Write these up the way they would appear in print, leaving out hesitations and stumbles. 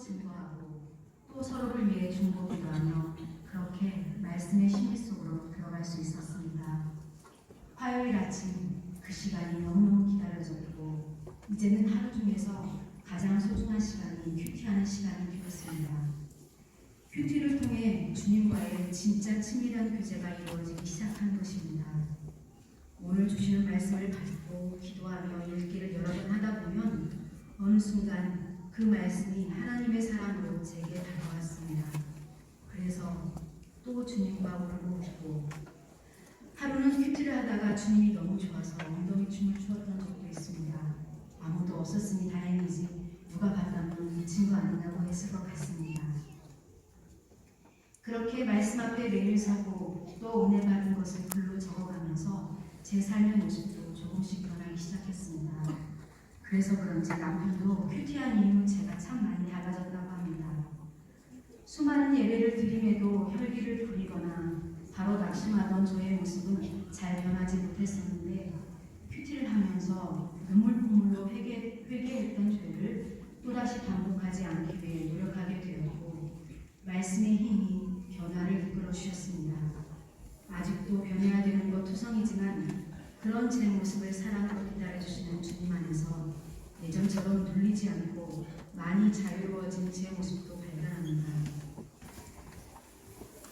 증거하고 또 서로를 위해 중보기도 하며 그렇게 말씀의 심리 속으로 들어갈 수 있었습니다. 화요일 아침 그 시간이 너무너무 기다려졌고 이제는 하루 중에서 가장 소중한 시간이 큐티하는 시간이 되었습니다. 큐티를 통해 주님과의 진짜 친밀한 교제가 이루어지기 시작한 것입니다. 오늘 주시는 말씀을 받고 기도하며 읽기를 여러 번 하다 보면 어느 순간 그 말씀이 하나님의 사랑으로 제게 다가왔습니다. 그래서 또 주님과 울고 싶고 하루는 큐티를 하다가 주님이 너무 좋아서 엉덩이 춤을 추었던 적도 있습니다. 아무도 없었으니 다행이지 누가 봤다면 미친 거 아니냐고 했을 것 같습니다. 그렇게 말씀 앞에 매일 서고 또 은혜 받은 것을 글로 적어가면서 제 삶의 모습도 조금씩 변하기 시작했습니다. 그래서 그런지 남편도 큐티한 이후 제가 참 많이 달라졌다고 합니다. 수많은 예배를 드림에도 혈기를 부리거나 바로 낙심하던 저의 모습은 잘 변하지 못했었는데 큐티를 하면서 눈물콧물로 회개했던 죄를 또다시 반복하지 않기 위해 노력하게 되었고 말씀의 힘이 변화를 이끌어 주셨습니다. 아직도 변해야 되는 것 투성이지만 그런 제 모습을 사랑으로 기다려주시는 주님 안에서 예전처럼 눌리지 않고 많이 자유로워진 제 모습도 발견합니다.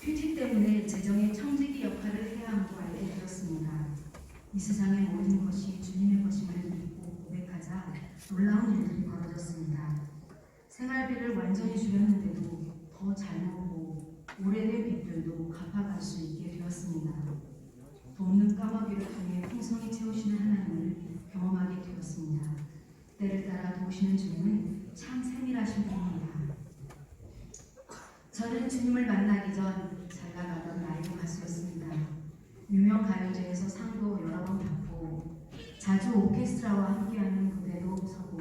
큐티 때문에 재정의 청지기 역할을 해야 함도 알게 되었습니다. 이 세상의 모든 것이 주님의 것임을 믿고 고백하자 놀라운 일들이 벌어졌습니다. 생활비를 완전히 줄였는데도 더 잘 먹고 오래된 빚들도 갚아갈 수 있게 되었습니다. 돕는 까마귀를 통해 풍성히 채우시는 하나님을 경험하게 되었습니다. 때를 따라 도우시는 주님은 참 세밀하신 분입니다. 저는 주님을 만나기 전 잘 나가던 라이브 가수였습니다. 유명 가요제에서 상도 여러 번 받고 자주 오케스트라와 함께하는 무대도 서고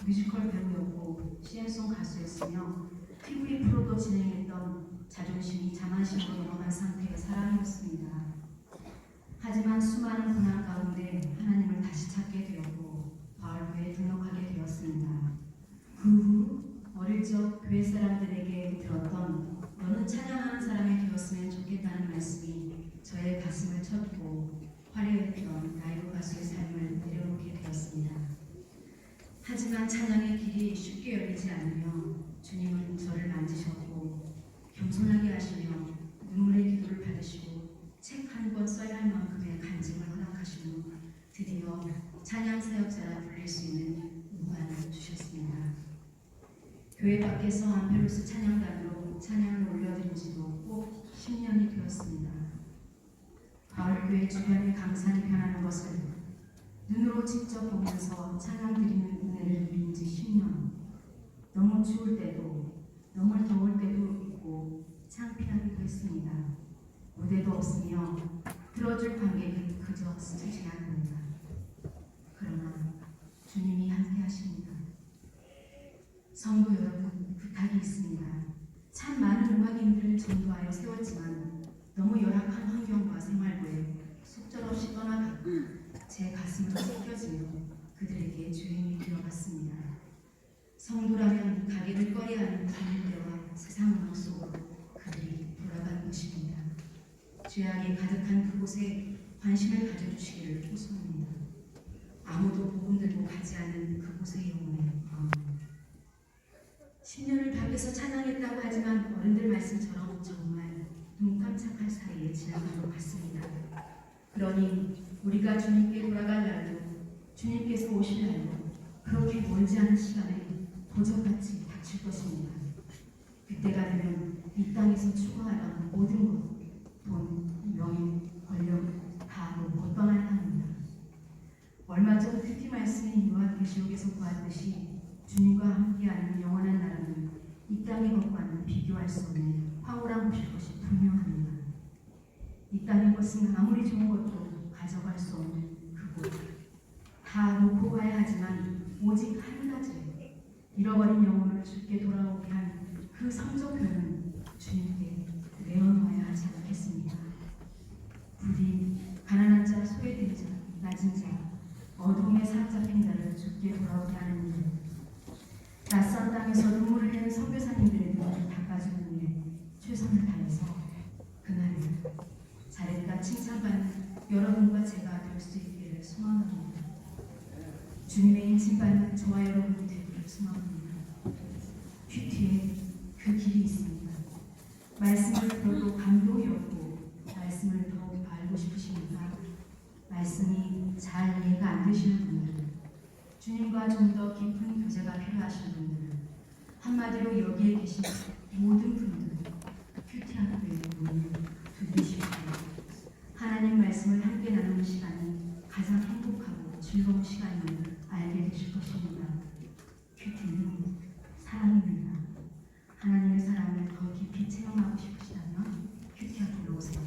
뮤지컬 배우였고 시앤송 가수였으며 TV 프로도 진행했던 자존심이 자만심으로 넘어간 상태의 사람이었습니다. 하지만 수많은 고난 가운데 하나님을 다시 찾게 되었고 바울교회에 등록하게 되었습니다. 그 후 어릴 적 교회 사람들에게 들었던 너는 찬양하는 사람이 되었으면 좋겠다는 말씀이 저의 가슴을 쳤고 화려했던 라이브 가수의 삶을 내려놓게 되었습니다. 하지만 찬양의 길이 쉽게 열리지 않으며 주님은 저를 만지셨고 겸손하게 하시며 눈물의 기도를 받으시고 책 한 권 써야 할 만큼의 간증을 허락하시며 드디어 찬양 사역자라 불릴 수 있는 운반을 주셨습니다. 교회 밖에서 안펠로스 찬양단으로 찬양을 올려드린 지도 꼭 10년이 되었습니다. 바울교회 주변의 강산이 변하는 것을 눈으로 직접 보면서 찬양 드리는 은혜를 누린 지 10년. 너무 추울 때도 너무 더울 때도 있고 창피하기도 했습니다. 무대도 없으며 들어줄 관객은 그저 스치지만 합니다. 그러나 주님이 함께 하십니다. 성도 여러분, 부탁이 있습니다. 참 많은 음악인들을 전도하여 세웠지만 너무 열악한 환경과 생활부에 속절없이 떠나가고 제 가슴으로 찢겨지며 그들에게 주인이 되어갔습니다. 성도라면 가게를 꺼려하는 주님대와 세상 음악 속으로 그들이 돌아간 것입니다. 죄악이 가득한 그곳에 관심을 가져주시기를 호소합니다. 아무도 복음 들고 가지 않은 그곳의 영혼에 10년을 밖에서 찬양했다고 하지만 어른들 말씀처럼 정말 눈 깜짝할 사이에 지나간 것 같습니다. 그러니 우리가 주님께 돌아갈 날도 주님께서 오실 날도 그렇게 멀지 않은 시간에 도적같이 닥칠 것입니다. 그때가 되면 이 땅에서 추구하던 모든 것, 돈, 명예, 권력 다 놓고 떠날 합니다. 얼마 전 큐티 말씀인 요한계시록에서 보았듯이 주님과 함께하는 영원한 나라는 이 땅의 것과는 비교할 수 없는 황홀한 곳일 것이 분명합니다. 이 땅의 것은 아무리 좋은 것도 가져갈 수 없는 그곳. 다 놓고 가야 하지만 오직 한 가지 잃어버린 영혼을 주께 돌아오게 한 그 성적표는 주님께 내어놓아야 하지 않겠습니까? 부디 가난한 자, 소외된 자, 낮은 자, 어둠에 사로잡힌 자를 주께 돌아오게 하는 일, 낯선 땅에서 눈물을 흘리는 때마다 칭찬받는 여러분과 제가 될 수 있기를 소망합니다. 주님의 인침받는 저와 여러분이 되기를 소망합니다. 큐티에 그 길이 있습니다. 말씀을 들어도 감동이 없고 말씀을 더욱 알고 싶으십니까? 말씀이 잘 이해가 안 되시는 분들, 주님과 좀 더 깊은 교제가 필요하신 분들, 한마디로 여기에 계신 모든 분들, 큐티 학교의 문을 두드리십시오. 하나님 말씀을 함께 나누는 시간이 가장 행복하고 즐거운 시간임을 알게 되실 것입니다. 큐티는 사랑입니다. 하나님의 사랑을 더 깊이 체험하고 싶으시다면 큐티 학교로 오세요.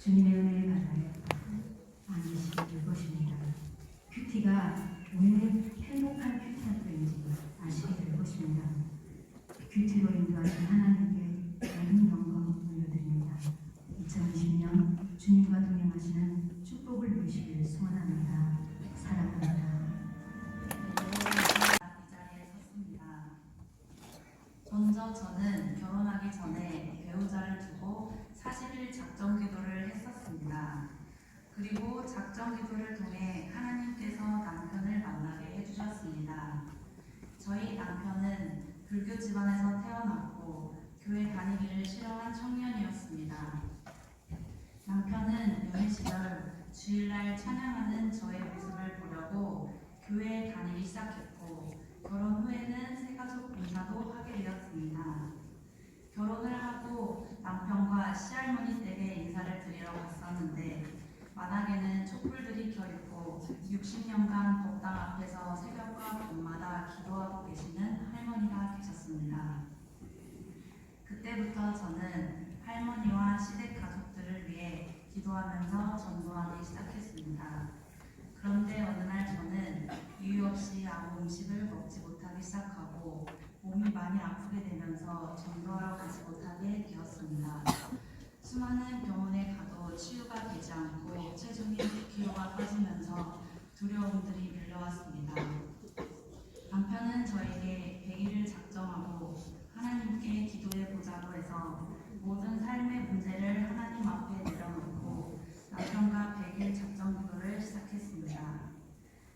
주님의 은혜의 바다에 안기시게 될 것입니다. 큐티가 왜 행복한 큐티 학교인지 아시게 될 것입니다. 큐티로 인도하신 하나님께 모든 영광 올려드립니다. 2020년 주님과 동행하시는 축복을 누리시길 소원합니다. 사랑합니다. 이 자리에 섰습니다. 먼저 저는 결혼하기 전에 배우자를 두고 40일 작정 기도를 했었습니다. 그리고 작정 기도를 통해 하나님께서 남편을 만나게 해주셨습니다. 저희 남편은 불교 집안에서 태어났고 교회 다니기를 싫어한 청년이었습니다. 남편은 연애 시절 주일날 찬양하는 저의 모습을 보려고 교회에 다니기 시작했고 결혼 후에는 새가족 봉사도 하게 되었습니다. 결혼을 하고 남편과 시할머니 댁에 인사를 드리러 갔었는데 마당에는 촛불들이 켜있고 60년간 법당 앞에서 새벽과 밤마다 기도하고 계시는 할머니가 계셨습니다. 그때부터 저는 할머니와 시댁 가족들을 위해 기도하면서 전도하기 시작했습니다. 그런데 어느 날 저는 이유 없이 아무 음식을 먹지 못하기 시작하고 몸이 많이 아프게 되면서 전도하러 가지 못하게 되었습니다. 수많은 병원에 가도 치유가 되지 않고 체중이 9kg가 빠지면서 두려움들이 밀려왔습니다. 남편은 저에게 100일을 작정하고 하나님께 기도해보자고 해서 모든 삶의 문제를 하나님 앞에 내려놓고 남편과 100일 작정 기도를 시작했습니다.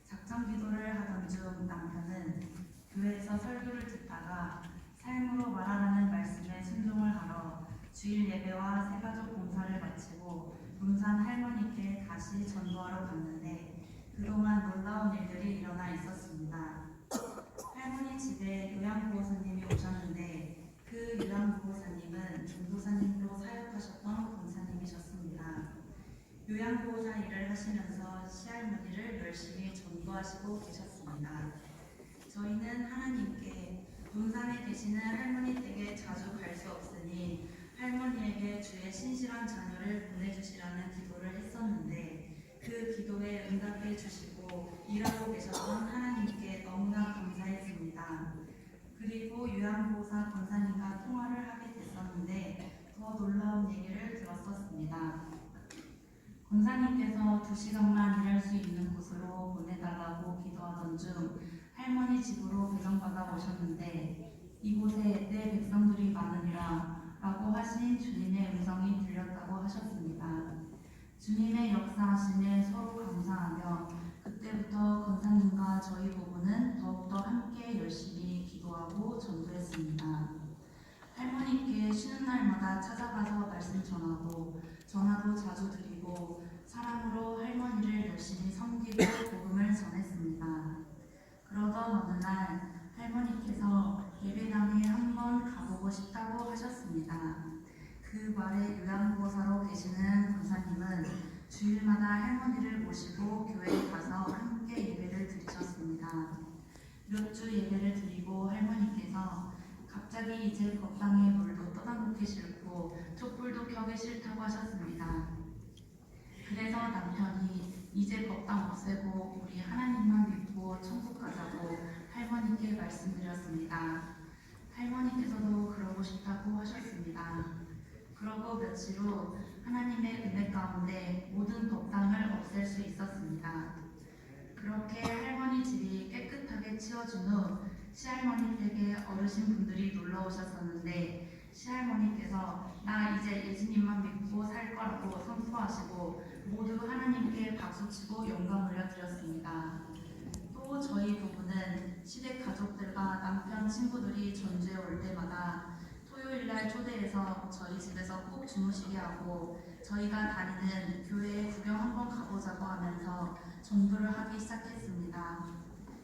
작정 기도를 하던 중 남편은 교회에서 설교를 듣다가 삶으로 말하라는 말씀에 순종을 하러 주일 예배와 새가족 봉사를 마치고 문산 할머니께 다시 전도하러 갔는데 그동안 놀라운 일들이 일어나 있었습니다. 할머니 집에 요양보호사님이 오셨는데 그 요양보호사님은 전도사님으로 사역하셨던 권사님이셨습니다. 요양보호사 일을 하시면서 시할머니를 열심히 전도하시고 계셨습니다. 저희는 하나님께 문산에 계시는 할머니 댁에 자주 갈 수 없으니 할머니에게 주의 신실한 자녀를 보내주시라는 기도를 했었는데 그 기도에 응답해 주시고 일하고 계셨던 하나님께 너무나 감사했습니다. 그리고 요양보호사 권사님과 통화를 하게 됐었는데 더 놀라운 얘기를 들었었습니다. 권사님께서 2시간만 일할 수 있는 곳으로 보내달라고 기도하던 중 할머니 집으로 배정받아 오셨는데 이곳에 내 백성들이 많으니라 라고 하신 주님의 음성이 들렸다고 하셨습니다. 주님의 역사하심에 서로 감사하며 그때부터 권사님과 저희 부부는 더욱더 함께 열심히 기도하고 전도했습니다. 할머니께 쉬는 날마다 찾아가서 말씀 전하고 전화도 자주 드리고 사랑으로 할머니를 열심히 섬기고 복음을 전했습니다. 그러던 어느 날 할머니께서 예배당에 한번 가보고 싶다고 하셨습니다. 그 말에 요양보호사로 계시는 권사님은 주일마다 할머니를 모시고 교회에 가서 함께 예배를 드리셨습니다. 몇 주 예배를 드리고 할머니께서 갑자기 이제 법당에 물도 떠다 놓기 싫고 촛불도 켜기 싫다고 하셨습니다. 그래서 남편이 이제 법당 없애고 우리 하나님만 믿고 천국 가자고 할머니께 말씀드렸습니다. 할머니께서도 그러고 싶다고 하셨습니다. 그러고 며칠 후 하나님의 은혜 가운데 모든 법당을 없앨 수 있었습니다. 그렇게 할머니 집이 깨끗하게 치워준 후 시할머니 댁에 어르신분들이 놀러 오셨었는데 시할머니께서 나 이제 예수님만 믿고 지키고 살 거라고 선포하시고 모두 하나님께 박수치고 영광 올려드렸습니다. 또 저희 부부는 시댁 가족들과 남편 친구들이 전주에 올 때마다 토요일날 초대해서 저희 집에서 꼭 주무시게 하고 저희가 다니는 교회에 구경 한번 가보자고 하면서 전도를 하기 시작했습니다.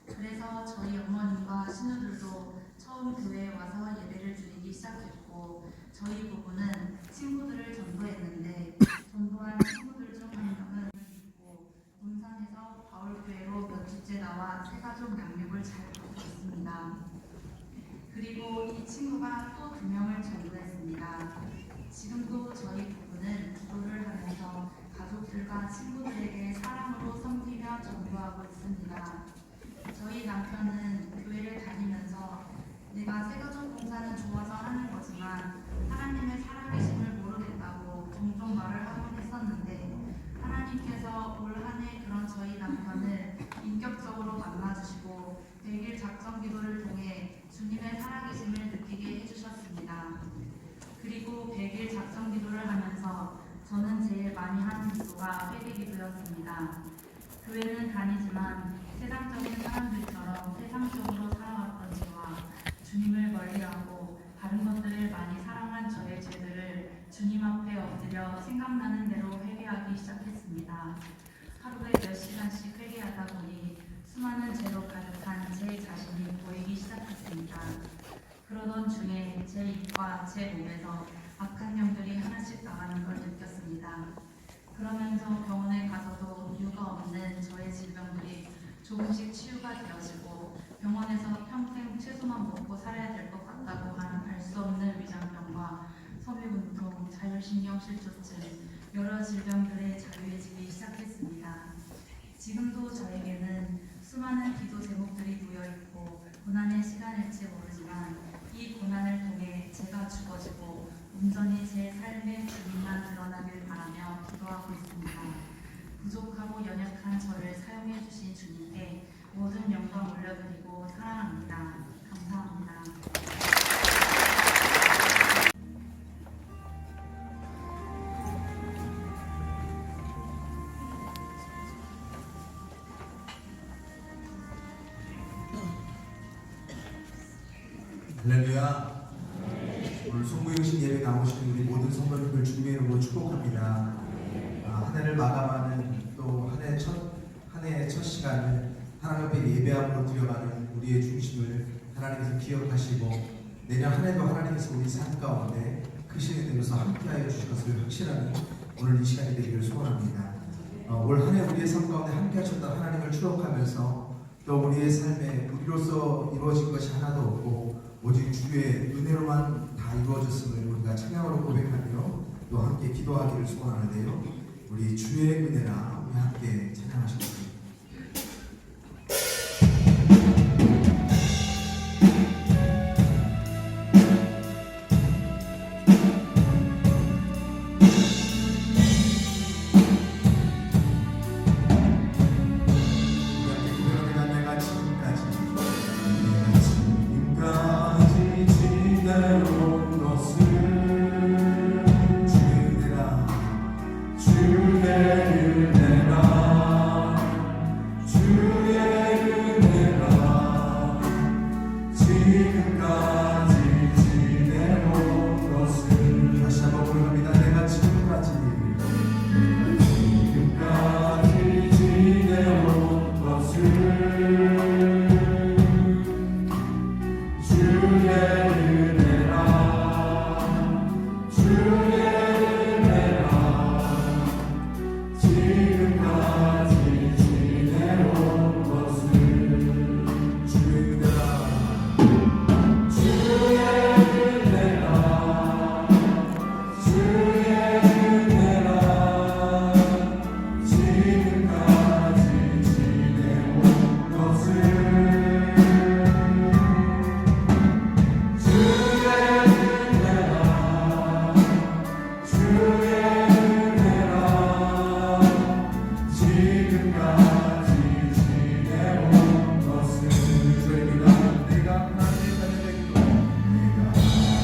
그래서 저희 어머님과 신우들도 처음 교회에 와서 예배를 드리기 시작했고 저희 부부는 친구들을 전도했는데 전도한 친구들 중 한 명은 있고 문산에서 바울교회로 몇 주째 나와 새가족 양육을 잘 받고 있습니다. 그리고 이 친구가 또 2명을 전도했습니다. 지금도 저희 부부는 기도를 하면서 가족들과 친구들에게 사랑으로 섬기며 전도하고 있습니다. 저희 남편은 교회를 다니면서 내가 새가족 봉사는 좋아서 하는 거지만 하나님의 살아계심을 모르겠다고 종종 말을 하곤 했었는데 하나님께서 올 한 해 그런 저희 남편을 인격적으로 만나주시고 100일 작정 기도를 통해 주님의 살아계심을 느끼게 해주셨습니다. 그리고 100일 작정 기도를 하면서 저는 제일 많이 하는 기도가 회개 기도였습니다. 교회는 다니지만 세상적인 사람들처럼 세상적으로 살아왔던 저와 주님을 멀리하고 다른 것들을 많이 사랑한 저의 죄들을 주님 앞에 엎드려 생각나는 대로 회개하기 시작했습니다. 하루에 몇 시간씩 회개하다 보니 수많은 죄로 가득한 제 자신이 보이기 시작했습니다. 그러던 중에 제 입과 제 몸에서 악한 영들이 하나씩 나가는 걸 느꼈습니다. 그러면서 병원에 가서도 이유가 없는 저의 질병들이 조금씩 치유가 되어지고 병원에서 평생 채소만 먹고 살아야 될 것 같다고 하는 알 수 없는 위장병과 섬유근통, 자율신경실조증, 여러 질병들에 자유해지기 시작했습니다. 지금도 저에게는 수많은 기도 제목들이 놓여있고 고난의 시간일지 모르지만 이 고난을 통해 제가 죽어지고 온전히 제 삶의 주님만 드러나길 바라며 기도하고 있습니다. 부족하고 연약한 저를 사용해 주신 주님께 모든 영광 올려드리고 사랑합니다. 감사합니다. 할렐루야. 오늘 송구영신 예배 나오시는 우리 모든 성도님들 주님의 이름으로 축복합니다. 한 해를 마감하는 또 한 해의 첫 시간을 하나님 앞에 예배함으로 드려가는 우리의 중심을 하나님께서 기억하시고 내년 한 해도 하나님께서 우리 삶 가운데 크신 은혜로서 함께하여 주실 것을 확신하는 오늘 이 시간이 되기를 소원합니다. 올 한 해 우리의 삶 가운데 함께하셨던 하나님을 추억하면서 또 우리의 삶에 우리로서 이루어진 것이 하나도 없고 오직 주의 은혜로만 다 이루어졌음을 우리가 찬양으로 고백하며 또 함께 기도하기를 소원하는데요. 우리 주의 은혜라 우리 함께 찬양하셨습니다.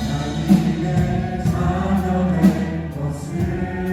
하나님의 사명의 것을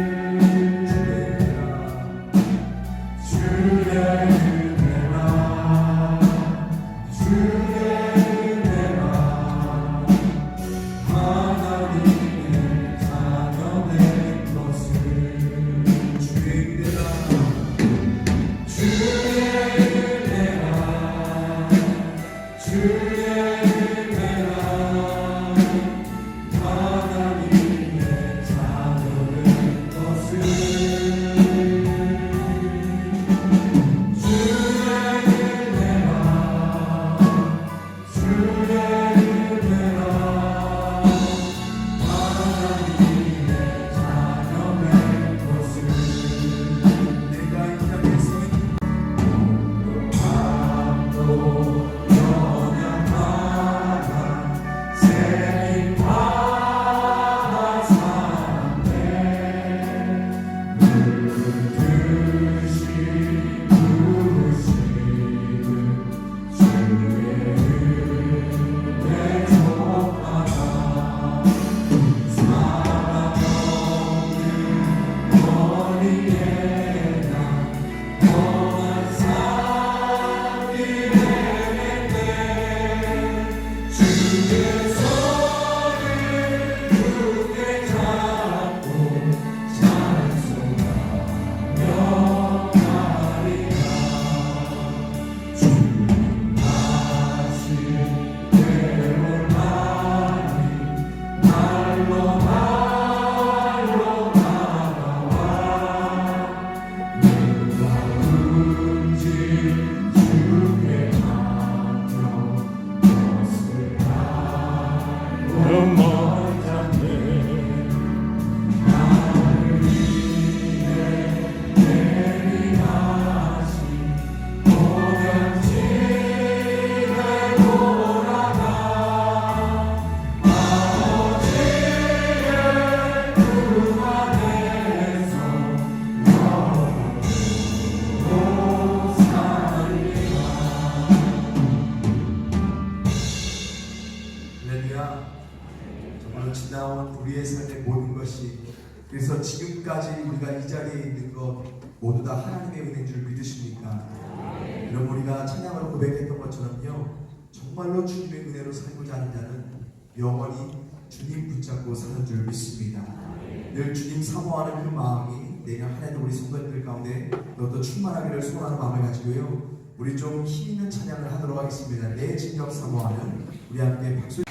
정말로 지나온 우리의 삶의 모든 것이, 그래서 지금까지 우리가 이 자리에 있는 것 모두 다 하나님의 은혜인 줄 믿으십니까? 그럼 우리가 찬양으로 고백했던 것처럼요, 정말로 주님의 은혜로 살고자 하는 자는 영원히 주님 붙잡고 사는 줄 믿습니다. 늘 주님 사모하는 그 마음이 내년 한 해도 우리 성도님들 가운데 더 충만하기를 소원하는 마음을 가지고요, 우리 좀 힘있는 찬양을 하도록 하겠습니다. 내 진정 사모하는, 우리 함께 박수.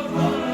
주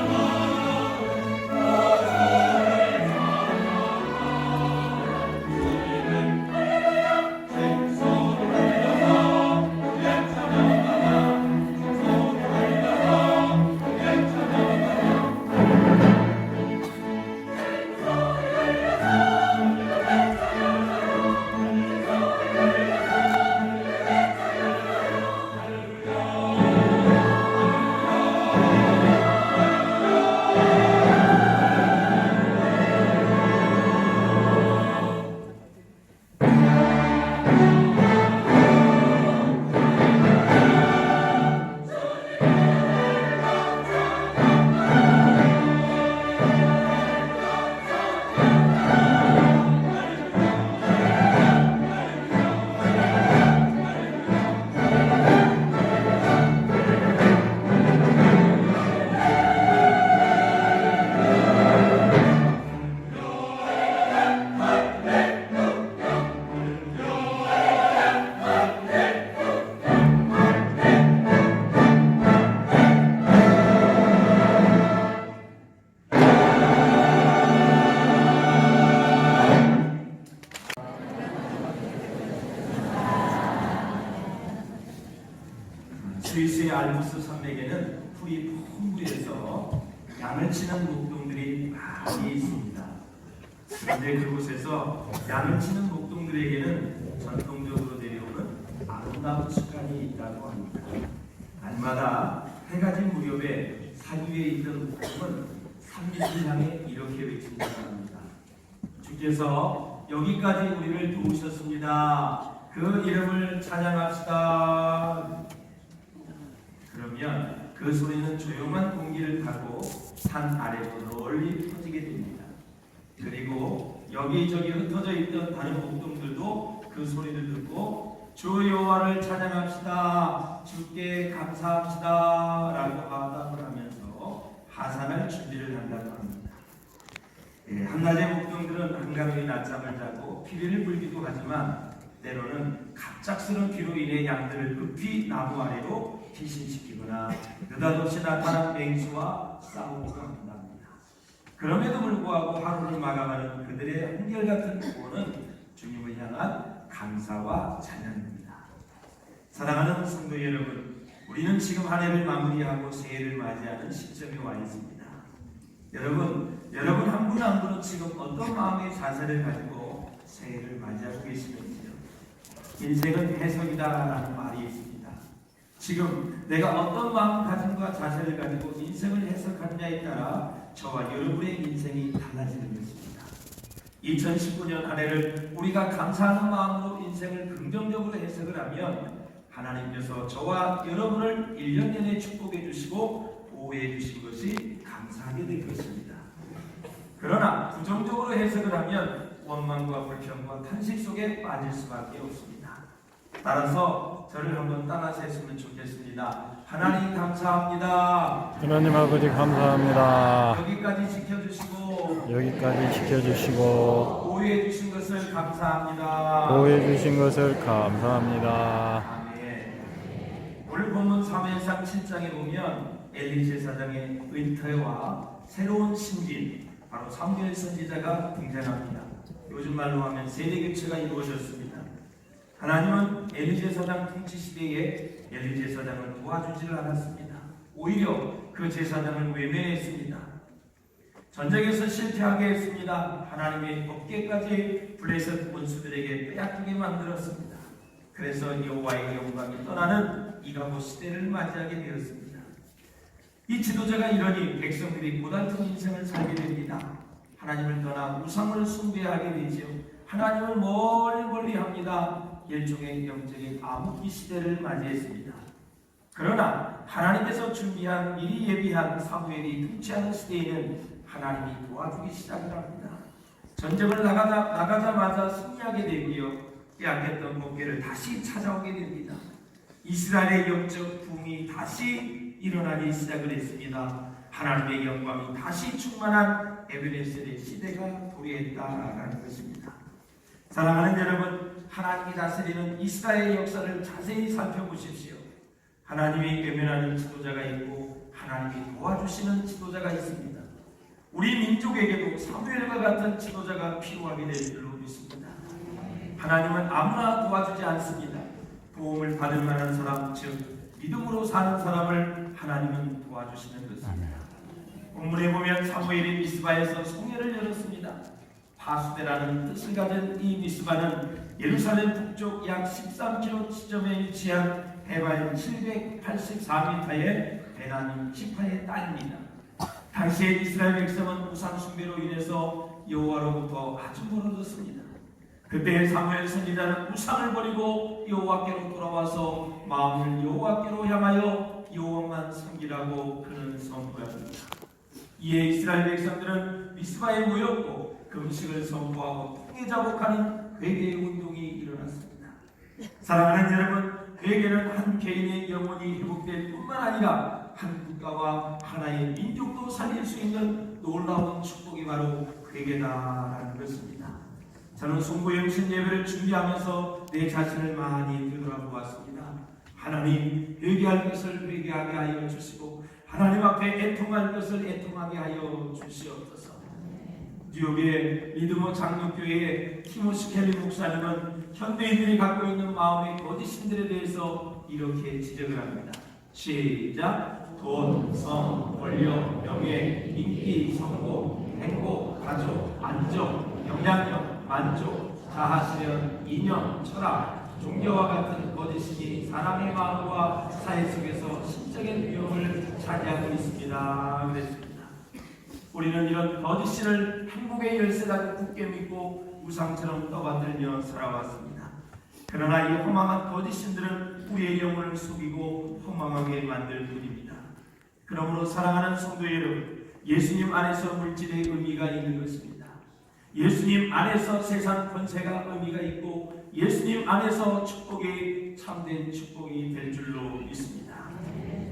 우리 본부에서 양을 치는 목동들이 많이 있습니다. 그런데 그곳에서 양을 치는 목동들에게는 전통적으로 내려오는 아름다운 습관이 있다고 합니다. 날마다 해가 진 무렵에 산 위에 있던 목동은 산밑을 향해 이렇게 외친다고 합니다. 주께서 여기까지 우리를 도우셨습니다. 그 이름을 찬양합시다. 그러면 그 소리는 조용한 공기를 타고 산 아래로 널리 퍼지게 됩니다. 그리고 여기저기 흩어져 있던 다른 목동들도 그 소리를 듣고 주 여호와를 찬양합시다. 주께 감사합시다. 라고 화답을 하면서 하산할 준비를 한다고 합니다. 한낮에 목동들은 한가로이 낮잠을 자고 피리를 불기도 하지만 때로는 갑작스러운 비로 인해 양들을 급히 나무 아래로 피신시키거나 느닷없이 나타난 맹수와 싸우기도 한답니다. 그럼에도 불구하고 하루를 마감하는 그들의 한결같은 구호는 주님을 향한 감사와 찬양입니다. 사랑하는 성도 여러분, 우리는 지금 한 해를 마무리하고 새해를 맞이하는 시점에 와 있습니다. 여러분 한 분 한 분은 지금 어떤 마음의 자세를 가지고 새해를 맞이하고 계시는지요? 인생은 해석이다라는 말이 있습니다. 지금 내가 어떤 마음가짐과 자세를 가지고 인생을 해석하느냐에 따라 저와 여러분의 인생이 달라지는 것입니다. 2019년 한 해를 우리가 감사하는 마음으로 인생을 긍정적으로 해석을 하면 하나님께서 저와 여러분을 1년 내내 축복해 주시고 보호해 주신 것이 감사하게 될 것입니다. 그러나 부정적으로 해석을 하면 원망과 불평과 탄식 속에 빠질 수밖에 없습니다. 따라서 저를 한번 따라서 했으면 좋겠습니다. 하나님 감사합니다. 하나님 아버지 감사합니다. 여기까지 지켜주시고 보호해 주신 것을 감사합니다. 보호해 주신 것을 감사합니다. 아멘. 오늘 본문 사무엘상 7장에 보면 엘리 제사장의 은퇴와 새로운 신진, 바로 사무엘 선지자가 등장합니다. 요즘 말로 하면 세대 교체가 이루어졌습니다. 하나님은 엘리 제사장 통치 시대에 엘리 제사장을 도와주지를 않았습니다. 오히려 그 제사장을 외면했습니다. 전쟁에서 실패하게 했습니다. 하나님의 법궤까지 블레셋 원수들에게 빼앗기게 만들었습니다. 그래서 여호와의 영광이 떠나는 이가보 시대를 맞이하게 되었습니다. 이 지도자가 이러니 백성들이 고달픈 인생을 살게 됩니다. 하나님을 떠나 우상을 숭배하게 되지요. 하나님을 멀리 합니다. 일종의 영적인 암흑기 시대를 맞이했습니다. 그러나 하나님께서 준비한 미리 예비한 사무엘이 통치하는 시대에는 하나님이 도와주기 시작을 합니다. 전쟁을 나가자마자 승리하게 되고요. 빼앗겼던 법궤를 다시 찾아오게 됩니다. 이스라엘의 영적 붐이 다시 일어나기 시작을 했습니다. 하나님의 영광이 다시 충만한 에베네셀의 시대가 도래했다라는 것입니다. 사랑하는 여러분, 하나님이 다스리는 이스라엘의 역사를 자세히 살펴보십시오. 하나님이 외면하는 지도자가 있고 하나님이 도와주시는 지도자가 있습니다. 우리 민족에게도 사무엘과 같은 지도자가 필요하게 될 줄로 믿습니다. 하나님은 아무나 도와주지 않습니다. 도움을 받을 만한 사람, 즉 믿음으로 사는 사람을 하나님은 도와주시는 것입니다. 본문에 보면 사무엘이 미스바에서 송회를 열었습니다. 파수대라는 뜻을 가진 이 미스바는 예루살렘 북쪽 약 13km 지점에 위치한 해발 784m의 베나님 지파의 땅입니다. 당시에 이스라엘 백성은 우상 숭배로 인해서 여호와로부터 아주 멀어졌습니다. 그때 사무엘 선지자는 우상을 버리고 여호와께로 돌아와서 마음을 여호와께로 향하여 여호와만 섬기라고 그는 선포합니다. 이에 이스라엘 백성들은 미스바에 모였고 금식을 선포하고 통일자복하는 회개의 운동이 일어났습니다. 사랑하는 여러분, 회개는 한 개인의 영혼이 회복될 뿐만 아니라 한 국가와 하나의 민족도 살릴 수 있는 놀라운 축복이 바로 회개다라는 것입니다. 저는 송구영신 예배를 준비하면서 내 자신을 많이 되돌아보았습니다. 하나님, 회개할 것을 회개하게 하여 주시고 하나님 앞에 애통할 것을 애통하게 하여 주시옵소서. 뉴욕의 리드모 장로교회의 티모시 켈리 목사님은 현대인들이 갖고 있는 마음의 거짓신들에 대해서 이렇게 지적을 합니다. 시작. 돈, 성, 권력, 명예, 인기, 성공, 행복, 가족, 안정, 영향력, 만족, 자아실현, 이념, 철학, 종교와 같은 거짓이 사람의 마음과 사회 속에서 신적인 위험을 차지하고 있습니다. 그랬습니다. 우리는 이런 거짓신을 행복의 열쇠라고 굳게 믿고 우상처럼 떠받들며 살아왔습니다. 그러나 이 허망한 거짓신들은 우리의 영혼을 속이고 허망하게 만들 뿐입니다. 그러므로 사랑하는 성도 여러분, 예수님 안에서 물질의 의미가 있는 것입니다. 예수님 안에서 세상 권세가 의미가 있고 예수님 안에서 축복이 참된 축복이 될 줄로 믿습니다.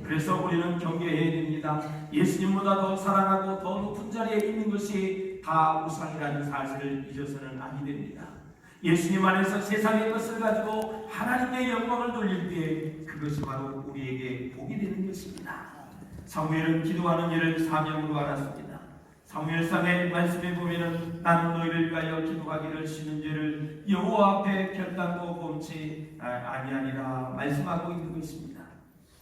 그래서 우리는 경계해야 됩니다. 예수님보다 더 사랑하고 더 높은 자리에 있는 것이 다 우상이라는 사실을 잊어서는 아니 됩니다. 예수님 안에서 세상의 것을 가지고 하나님의 영광을 돌릴 때 그것이 바로 우리에게 복이 되는 것입니다. 사무엘은 기도하는 일을 사명으로 알았습니다. 사무엘상의 말씀에 보면은 나는 너희를 위하여 기도하기를 쉬는 죄를 여호와 앞에 결단코 범치 아니하니라 말씀하고 있는 것입니다.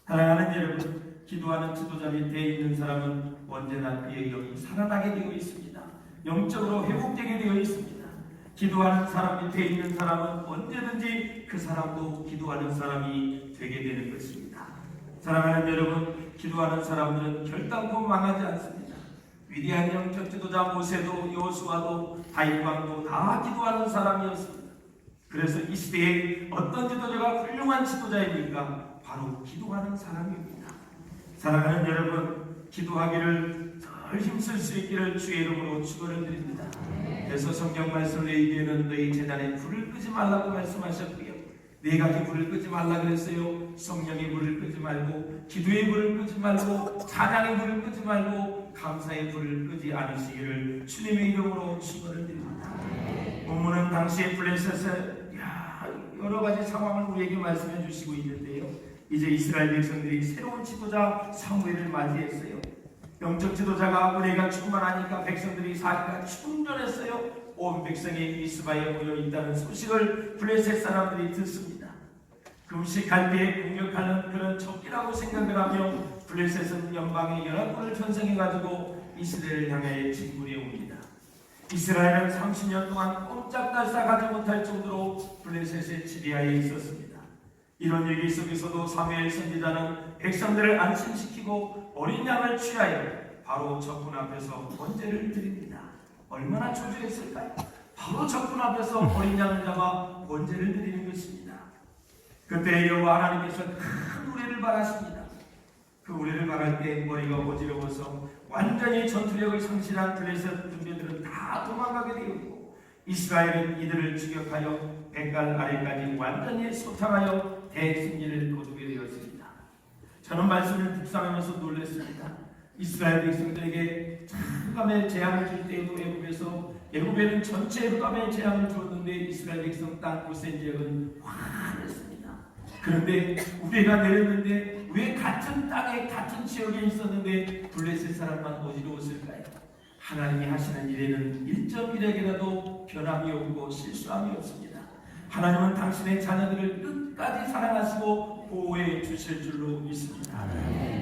사랑하는 여러분, 기도하는 지도자 밑에 있는 사람은 언제나 그의 영이 살아나게 되어 있습니다. 영적으로 회복되게 되어 있습니다. 기도하는 사람 밑에 있는 사람은 언제든지 그 사람도 기도하는 사람이 되게 되는 것입니다. 사랑하는 여러분, 기도하는 사람들은 결단코 망하지 않습니다. 위대한 영적 지도자 모세도 여호수아도 다윗왕도 다 기도하는 사람이었습니다. 그래서 이 시대에 어떤 지도자가 훌륭한 지도자입니까? 바로 기도하는 사람입니다. 사랑하는 여러분, 기도하기를 덜 힘쓸 수 있기를 주의 이름으로 축원을 드립니다. 그래서 성경 말씀 레위기에는 너희 제단에 불을 끄지 말라고 말씀하셨고요. 네 가지 불을 끄지 말라 그랬어요. 성령의 불을 끄지 말고, 기도의 불을 끄지 말고, 찬양의 불을 끄지 말고, 감사의 불을 끄지 않으시기를 주님의 이름으로 축원을 드립니다. 본문은 당시의 블레셋의 여러 가지 상황을 우리에게 말씀해 주시고 있는데요. 이제 이스라엘 백성들이 새로운 지도자 사무엘을 맞이했어요. 영적 지도자가 은혜가 충만하니까 백성들이 사기가 충전했어요. 온 백성이 미스바에 모여 있다는 소식을 블레셋 사람들이 듣습니다. 금식할 때 공격하는 그런 적이라고 생각을 하며 블레셋은 연방의 연합군을 편성해가지고 이스라엘을 향해 진군해 옵니다. 이스라엘은 30년 동안 꼼짝달싹하지 못할 정도로 블레셋의 지배하에 있었습니다. 이런 얘기 속에서도 사무엘 선지자는 백성들을 안심시키고 어린 양을 취하여 바로 적군 앞에서 번제를 드립니다. 얼마나 초조했을까요? 바로 적군 앞에서 어린 양을 잡아 번제를 드리는 것입니다. 그때 여호와 하나님께서 큰 우레를 발하십니다. 그 우레를 발할 때 머리가 어지러워서 완전히 전투력을 상실한 블레셋 군대들은 다 도망가게 되었고 이스라엘은 이들을 추격하여 백갈 아래까지 완전히 소탕하여 대승리를 거두게 되었습니다. 저는 말씀을 묵상하면서 놀랐습니다. 이스라엘 백성들에게 흑암의 재앙을 줄 때에도 애굽에는 전체 흑암의 재앙을 주었는데 이스라엘 백성 땅 고센 지역은 환했습니다. 그런데 우리가 내렸는데 왜 같은 땅에 같은 지역에 있었는데 블레셋 사람만 어지러웠을까요? 하나님이 하시는 일에는 1.1액이라도 변함이 없고 실수함이 없습니다. 하나님은 당신의 자녀들을 끝까지 사랑하시고 보호해 주실 줄로 믿습니다.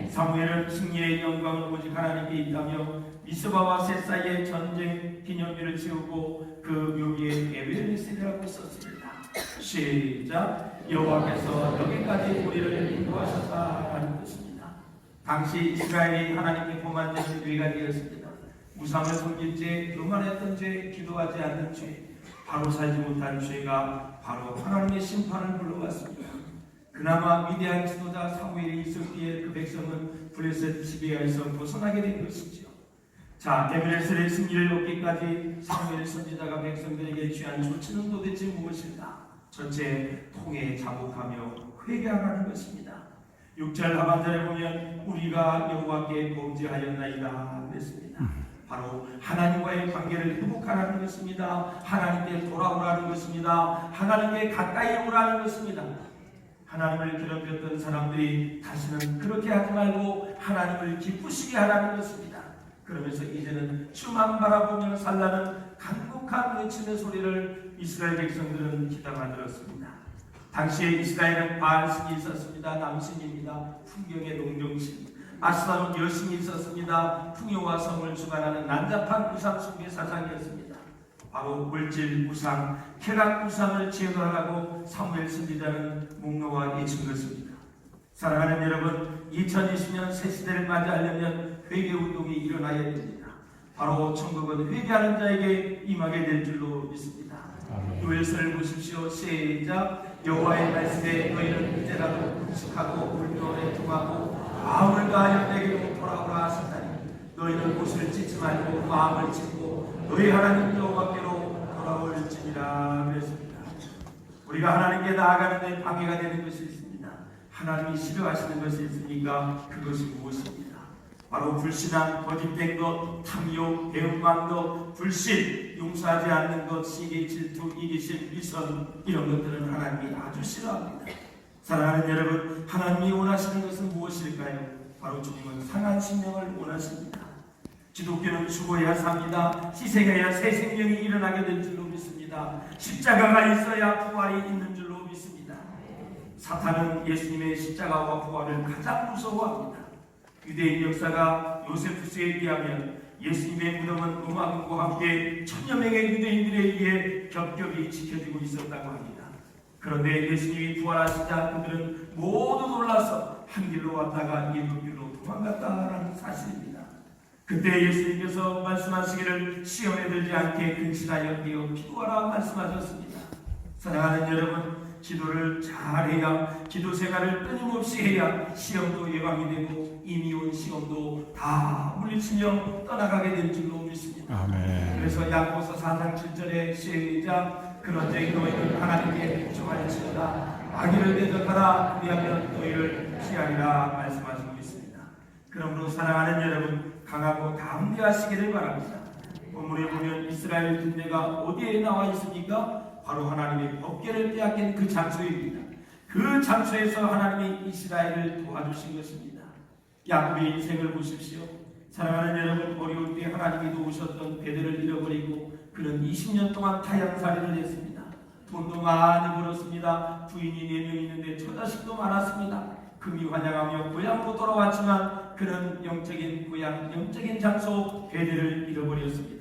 사무엘은 승리의 영광은 오직 하나님께 있다며 미스바와 셋 사이에 전쟁 기념비를 세우고 그 묘기에 에베네셀이라고 썼습니다. 시작! 여호와께서 여기까지 우리를 인도하셨다라는 것입니다. 당시 이스라엘이 하나님께 범한 죄는 네 가지였습니다. 우상을 섬긴 죄, 교만했던 죄, 기도하지 않는 죄, 바로 살지 못한 죄가 바로 하나님의 심판을 불러왔습니다. 그나마 위대한 지도자 사무엘이 있었기에 그 백성은 블레셋 지배하에서 벗어나게 된 것이죠. 자, 에베네셀의 승리를 얻기까지 사무엘 선지자가 백성들에게 취한 조치는 도대체 무엇일까? 첫째, 통에 자복하며 회개하라는 것입니다. 6절 하반절에 보면 우리가 여호와께 범죄하였나이다 그랬습니다. 바로 하나님과의 관계를 회복하라는 것입니다. 하나님께 돌아오라는 것입니다. 하나님께 가까이 오라는 것입니다. 하나님을 괴롭혔던 사람들이 다시는 그렇게 하지 말고 하나님을 기쁘시게 하라는 것입니다. 그러면서 이제는 주만 바라보며 살라는 간곡한 외침의 소리를 이스라엘 백성들은 귀담아 들었습니다. 당시에 이스라엘은 바알신이 있었습니다. 남신입니다. 풍경의 농정신. 아스람은 열심히 있었습니다. 풍요와 성을 주관하는 난잡한 우상 숭배 사상이었습니다. 바로 물질 우상, 쾌락 우상을 제거하라고 사무엘 선지자는 목놓아 외친 것입니다. 사랑하는 여러분, 2020년 새 시대를 맞이하려면 회개 운동이 일어나야 됩니다. 바로 천국은 회개하는 자에게 임하게 될 줄로 믿습니다. 요엘서를 보십시오. 시작. 여호와의 말씀에 너희는 이제라도 금식하고 불면에 통하고 마음을 다하여 내게로 돌아오라 하신다니 너희는 옷을 찢지 말고 마음을 찢고 너희 하나님 여호와께로 돌아올지니라 그랬습니다. 우리가 하나님께 나아가는 데 방해가 되는 것이 있습니다. 하나님이 싫어하시는 것이 있으니까 그것이 무엇입니까? 바로 불신앙, 거짓된 것, 탐욕, 배은망덕, 불신, 용서하지 않는 것, 시기, 질투, 이기심, 위선 이런 것들은 하나님이 아주 싫어합니다. 사랑하는 여러분, 하나님이 원하시는 것은 무엇일까요? 바로 주님은 상한 심령을 원하십니다. 기독교는 죽어야 삽니다. 희생해야 새 생명이 일어나게 될 줄로 믿습니다. 십자가가 있어야 부활이 있는 줄로 믿습니다. 사탄은 예수님의 십자가와 부활을 가장 무서워합니다. 유대인 역사가 요세푸스에 의하면 예수님의 무덤은 로마군과 함께 천여 명의 유대인들에 의해 겹겹이 지켜지고 있었다고 합니다. 그런데 예수님이 부활하시자 그들은 모두 놀라서 한 길로 왔다가 일곱 길로 도망갔다라는 사실입니다. 그때 예수님께서 말씀하시기를 시험에 들지 않게 근신하여 되어 기도하라 말씀하셨습니다. 사랑하는 여러분, 기도를 잘해야, 기도 생활을 끊임없이 해야 시험도 예방이 되고 이미 온 시험도 다 물리치며 떠나가게 될 줄로 믿습니다. 아멘. 그래서 야고보서 4장 7절에 시작. 그런즉 너희는 하나님께 복종할지어다 마귀를 대적하라 그리하면 너희를 피하리라 말씀하시고 있습니다. 그러므로 사랑하는 여러분, 강하고 담대하시기를 바랍니다. 본문에 보면 이스라엘 군대가 어디에 나와 있습니까? 바로 하나님의 법궤를 빼앗긴 그 장소입니다. 그 장소에서 하나님이 이스라엘을 도와주신 것입니다. 야곱의 인생을 보십시오. 사랑하는 여러분, 어려울 때 하나님이 도우셨던 배들을 잃어버리고 그는 20년 동안 타향살이를 했습니다. 돈도 많이 벌었습니다. 부인이 4명 있는데 처자식도 많았습니다. 금이 환영하며 고향으로 돌아왔지만 그는 영적인 고향, 영적인 장소 배들을 잃어버렸습니다.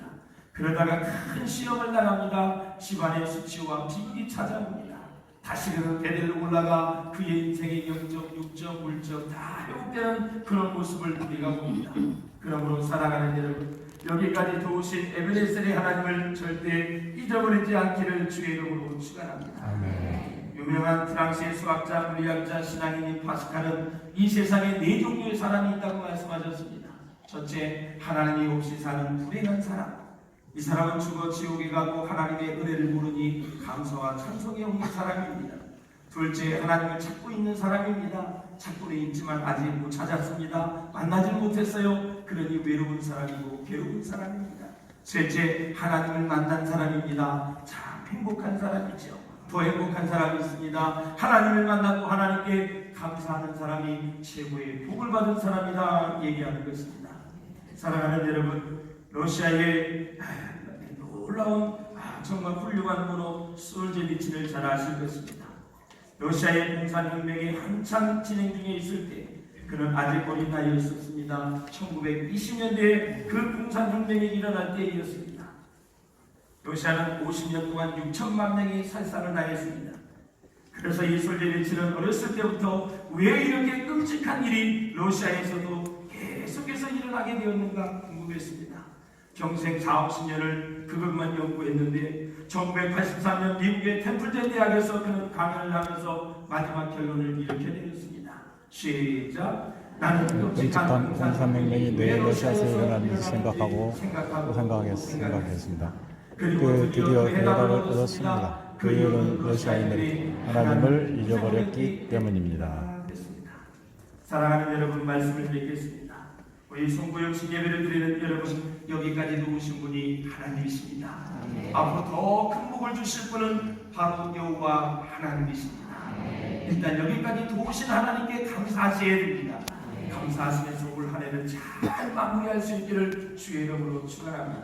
그러다가 큰 시험을 당합니다. 집안의 수치와 비밀이 찾아옵니다. 다시 그는 배들로 올라가 그의 인생의 영적, 육적, 물적 다 회복되는 그런 모습을 우리가 봅니다. 그러므로 사랑하는 여러분, 여기까지 도우신 에베네셀의 하나님을 절대 잊어버리지 않기를 주의 이름으로 축원합니다. 아멘. 유명한 프랑스의 수학자, 물리학자, 신앙인인 파스칼은 이 세상에 4종류의 사람이 있다고 말씀하셨습니다. 첫째, 하나님이 없이 사는 불행한 사람. 이 사람은 죽어 지옥에 가고 하나님의 은혜를 모르니 감사와 찬송이 없는 사람입니다. 둘째, 하나님을 찾고 있는 사람입니다. 찾고는 있지만 아직 못 찾았습니다. 만나지 못했어요. 그러니 외로운 사람이고 괴로운 사람입니다. 셋째, 하나님을 만난 사람입니다. 참 행복한 사람이죠. 더 행복한 사람이 있습니다. 하나님을 만나고 하나님께 감사하는 사람이 최고의 복을 받은 사람이다 얘기하는 것입니다. 사랑하는 여러분, 러시아의 놀라운 정말 훌륭한 문호 솔제니친을 잘 아실 것입니다. 러시아의 공산혁명이 한창 진행 중에 있을 때 그는 아직 어린 나이였습니다. 1920년대에 그 공산혁명이 일어날 때이었습니다. 러시아는 50년 동안 6천만 명이 살상을 당했습니다. 그래서 이 솔제니친은 어렸을 때부터 왜 이렇게 끔찍한 일이 러시아에서도 계속해서 일어나게 되었는가 궁금했습니다. 평생 40~50년을 그것만 연구했는데 1983년 미국의 템플대 대학에서 그는 강연을 하면서 마지막 결론을 이렇게 내렸습니다. 시작. 나는 끔찍한 공산혁명이 왜 러시아에서 일어났는지 생각했습니다. 그리고 드디어 해답을 얻었습니다. 그 이유는 러시아인들이 하나님을 잊어버렸기 때문입니다. 사랑하는 여러분, 말씀을 드리겠습니다. 우리 송구영신 예배를 드리는 여러분, 여기까지 도우신 분이 하나님이십니다. 앞으로 더 큰 복을 주실 분은 바로 여호와 하나님이십니다. 일단 여기까지 도우신 하나님께 감사하셔야 됩니다. 감사하시면서 올 한 해를 잘 마무리할 수 있기를 주의 이름으로 축원합니다.